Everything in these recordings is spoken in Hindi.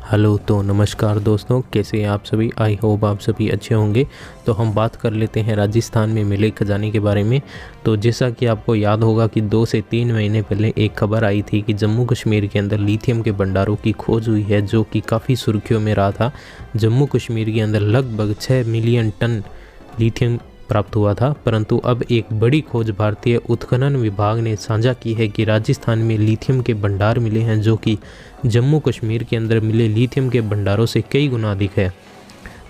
हेलो तो नमस्कार दोस्तों, कैसे हैं आप सभी। आई होप आप सभी अच्छे होंगे। तो हम बात कर लेते हैं राजस्थान में मिले खजाने के बारे में। तो जैसा कि आपको याद होगा कि 2 से 3 महीने पहले एक खबर आई थी कि जम्मू कश्मीर के अंदर लिथियम के भंडारों की खोज हुई है, जो कि काफ़ी सुर्खियों में रहा था। जम्मू कश्मीर के अंदर लगभग 6 मिलियन टन लिथियम प्राप्त हुआ था, परंतु अब एक बड़ी खोज भारतीय उत्खनन विभाग ने साझा की है कि राजस्थान में लिथियम के भंडार मिले हैं, जो कि जम्मू कश्मीर के अंदर मिले लिथियम के भंडारों से कई गुना अधिक है।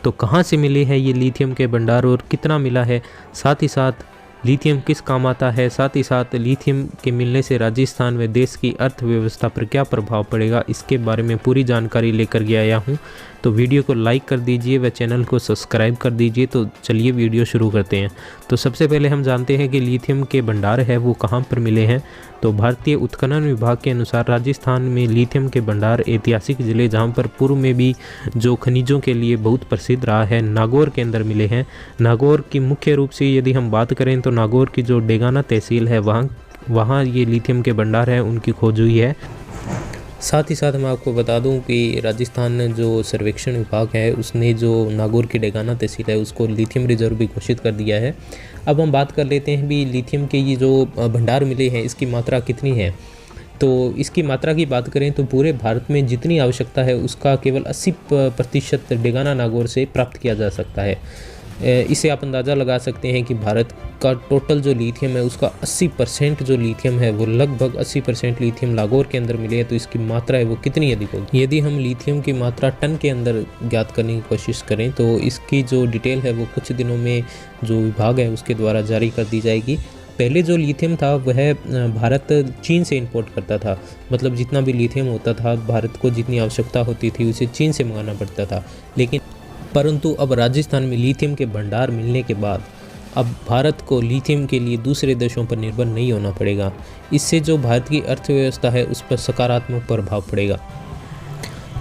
तो कहाँ से मिले हैं ये लिथियम के भंडार और कितना मिला है, साथ ही साथ लिथियम किस काम आता है, साथ ही साथ लिथियम के मिलने से राजस्थान व देश की अर्थव्यवस्था पर क्या प्रभाव पड़ेगा, इसके बारे में पूरी जानकारी लेकर के आया हूँ। तो वीडियो को लाइक कर दीजिए व चैनल को सब्सक्राइब कर दीजिए। तो चलिए वीडियो शुरू करते हैं। तो सबसे पहले हम जानते हैं कि लिथियम के भंडार है वो कहाँ पर मिले हैं। तो भारतीय उत्खनन विभाग के अनुसार राजस्थान में लिथियम के भंडार ऐतिहासिक ज़िले, जहाँ पर पूर्व में भी जो खनिजों के लिए बहुत प्रसिद्ध रहा है, नागौर के अंदर मिले हैं। नागौर की मुख्य रूप से यदि हम बात करें तो नागौर की जो डेगाना तहसील है वहाँ ये लिथियम के भंडार है उनकी खोज हुई है। साथ ही साथ मैं आपको बता दूं कि राजस्थान जो सर्वेक्षण विभाग है उसने जो नागौर की डेगाना तहसील है उसको लिथियम रिजर्व भी घोषित कर दिया है। अब हम बात कर लेते हैं भी लिथियम के ये जो भंडार मिले हैं इसकी मात्रा कितनी है। तो इसकी मात्रा की बात करें तो पूरे भारत में जितनी आवश्यकता है उसका केवल 80% डेगाना नागौर से प्राप्त किया जा सकता है। इसे आप अंदाज़ा लगा सकते हैं कि भारत का टोटल जो लिथियम है उसका 80% जो लिथियम है वो लगभग 80% लिथियम नागौर के अंदर मिले हैं। तो इसकी मात्रा है वो कितनी अधिक होगी। यदि हम लिथियम की मात्रा टन के अंदर ज्ञात करने की कोशिश करें तो इसकी जो डिटेल है वो कुछ दिनों में जो विभाग है उसके द्वारा जारी कर दी जाएगी। पहले जो लिथियम था वह भारत चीन से इंपोर्ट करता था, मतलब जितना भी लिथियम होता था भारत को जितनी आवश्यकता होती थी उसे चीन से मंगाना पड़ता था। परंतु अब राजस्थान में लिथियम के भंडार मिलने के बाद अब भारत को लिथियम के लिए दूसरे देशों पर निर्भर नहीं होना पड़ेगा। इससे जो भारत की अर्थव्यवस्था है उस पर सकारात्मक प्रभाव पड़ेगा।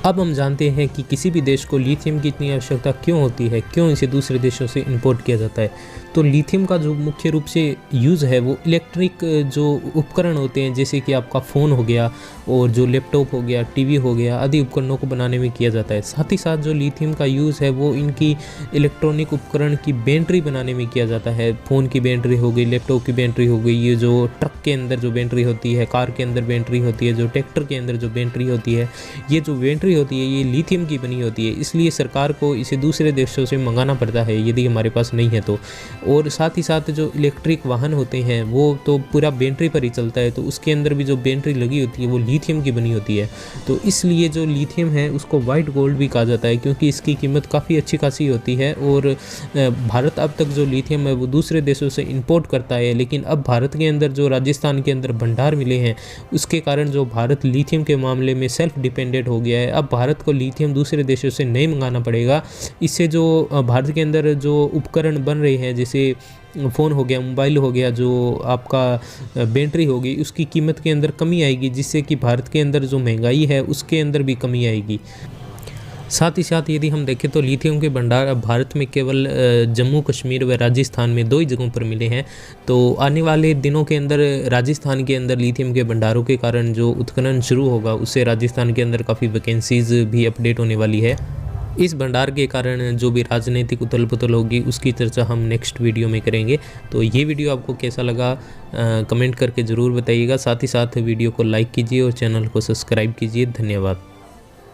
अब हम जानते हैं कि किसी भी देश को लिथियम की इतनी आवश्यकता क्यों होती है, क्यों इसे दूसरे देशों से इंपोर्ट किया जाता है। तो लिथियम का जो मुख्य रूप से यूज़ है वो इलेक्ट्रिक जो उपकरण होते हैं, जैसे कि आपका फ़ोन हो गया और जो लैपटॉप हो गया, टीवी हो गया, आदि उपकरणों को बनाने में किया जाता है। साथ ही साथ जो लिथियम का यूज़ है वो इनकी इलेक्ट्रॉनिक उपकरण की बैटरी बनाने में किया जाता है। फ़ोन की बैटरी हो गई, लैपटॉप की बैटरी हो गई, ये जो ट्रक के अंदर जो बैटरी होती है, कार के अंदर बैटरी होती है, जो ट्रैक्टर के अंदर जो बैटरी होती है, ये जो बैटरी होती है ये लिथियम की बनी होती है। इसलिए सरकार को इसे दूसरे देशों से मंगाना पड़ता है यदि हमारे पास नहीं है तो। और साथ ही साथ जो इलेक्ट्रिक वाहन होते हैं वो तो पूरा बैटरी पर ही चलता है, तो उसके अंदर भी जो बैटरी लगी होती है वो लिथियम की बनी होती है। तो इसलिए जो लिथियम है उसको वाइट गोल्ड भी कहा जाता है, क्योंकि इसकी कीमत काफ़ी अच्छी खासी होती है। और भारत अब तक जो लिथियम है वो दूसरे देशों से इंपोर्ट करता है, लेकिन अब भारत के अंदर जो राजस्थान के अंदर भंडार मिले हैं उसके कारण जो भारत लिथियम के मामले में सेल्फ डिपेंडेंट हो गया है। अब भारत को लिथियम दूसरे देशों से नहीं मंगाना पड़ेगा। इससे जो भारत के अंदर जो उपकरण बन रहे हैं, जैसे फ़ोन हो गया, मोबाइल हो गया, जो आपका बैटरी होगी, उसकी कीमत के अंदर कमी आएगी, जिससे कि भारत के अंदर जो महंगाई है उसके अंदर भी कमी आएगी। साथ ही साथ यदि हम देखें तो लिथियम के भंडार अब भारत में केवल जम्मू कश्मीर व राजस्थान में 2 ही जगहों पर मिले हैं। तो आने वाले दिनों के अंदर राजस्थान के अंदर लिथियम के भंडारों के कारण जो उत्खनन शुरू होगा उससे राजस्थान के अंदर काफ़ी वैकेंसीज भी अपडेट होने वाली है। इस भंडार के कारण जो भी राजनीतिक उथल पुथल होगी उसकी चर्चा हम नेक्स्ट वीडियो में करेंगे। तो ये वीडियो आपको कैसा लगा कमेंट करके ज़रूर बताइएगा। साथ ही साथ वीडियो को लाइक कीजिए और चैनल को सब्सक्राइब कीजिए। धन्यवाद।